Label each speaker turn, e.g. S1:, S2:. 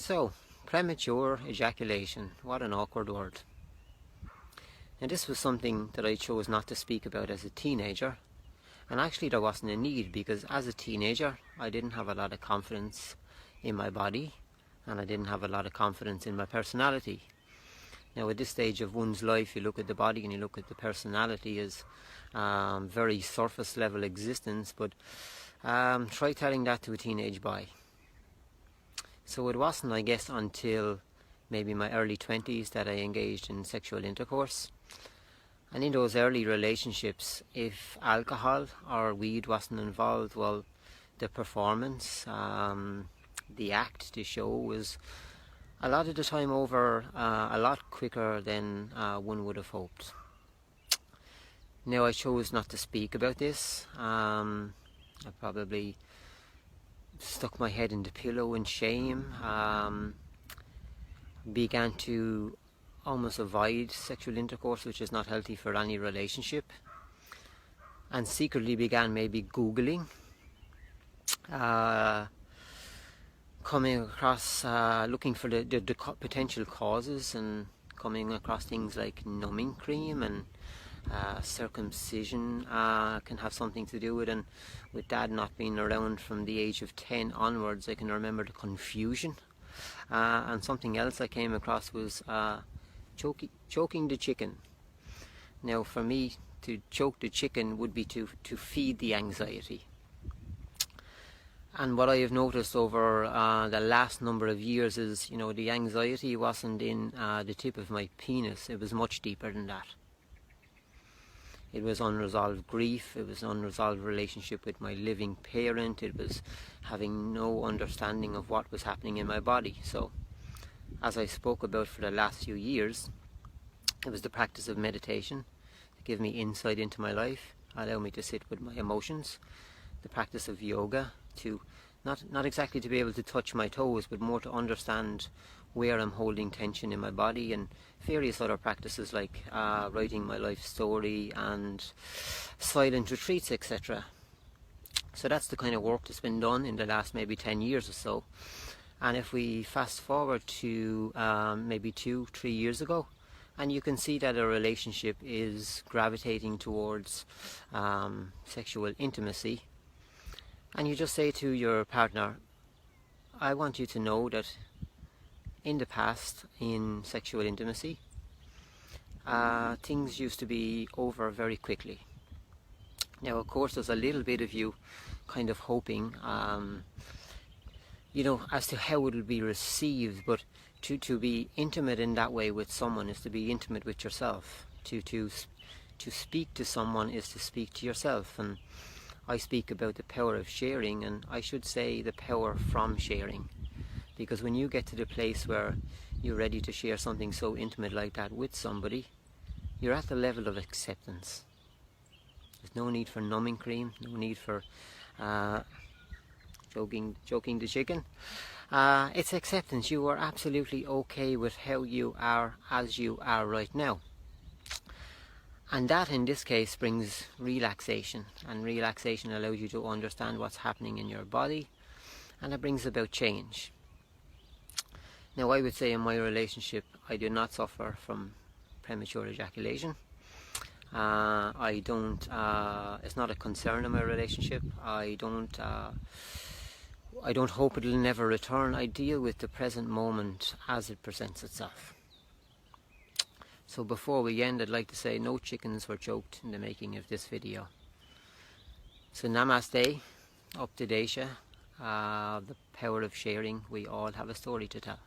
S1: So, premature ejaculation, what an awkward word. And this was something that I chose not to speak about as a teenager. And actually there wasn't a need, because as a teenager I didn't have a lot of confidence in my body, and I didn't have a lot of confidence in my personality. Now at this stage of one's life, you look at the body and you look at the personality as very surface level existence, but try telling that to a teenage boy. So it wasn't, I guess, until maybe my early 20s that I engaged in sexual intercourse. And in those early relationships, if alcohol or weed wasn't involved, well, the performance, the act, the show was a lot of the time over a lot quicker than one would have hoped. Now I chose not to speak about this. I probably stuck my head in the pillow in shame, began to almost avoid sexual intercourse, which is not healthy for any relationship, and secretly began maybe Googling, coming across, looking for the potential causes, and coming across things like numbing cream and circumcision can have something to do with it. And with Dad not being around from the age of 10 onwards, I can remember the confusion. And something else I came across was choking the chicken. Now for me, to choke the chicken would be to feed the anxiety. And what I have noticed over the last number of years is, the anxiety wasn't in the tip of my penis. It was much deeper than that. It was unresolved grief, it was unresolved relationship with my living parent, it was having no understanding of what was happening in my body. So, as I spoke about for the last few years, it was the practice of meditation to give me insight into my life, allow me to sit with my emotions, the practice of yoga to not exactly to be able to touch my toes, but more to understand where I'm holding tension in my body, and various other practices like writing my life story and silent retreats, etc. So that's the kind of work that's been done in the last maybe 10 years or so. And if we fast forward to maybe 2-3 years ago, and you can see that a relationship is gravitating towards sexual intimacy, and you just say to your partner, I want you to know that in the past, in sexual intimacy, things used to be over very quickly. Now, of course, there's a little bit of you kind of hoping, as to how it will be received, but to be intimate in that way with someone is to be intimate with yourself. To speak to someone is to speak to yourself, and I speak about the power of sharing, and I should say the power from sharing. Because when you get to the place where you're ready to share something so intimate like that with somebody, you're at the level of acceptance. There's no need for numbing cream, no need for choking the chicken. It's acceptance. You are absolutely okay with how you are as you are right now. And that in this case brings relaxation, and relaxation allows you to understand what's happening in your body, and it brings about change. Now I would say in my relationship I do not suffer from premature ejaculation. I don't, it's not a concern in my relationship. I don't hope it'll never return. I deal with the present moment as it presents itself. So before we end, I'd like to say no chickens were choked in the making of this video. So namaste, up to Desha, the power of sharing. We all have a story to tell.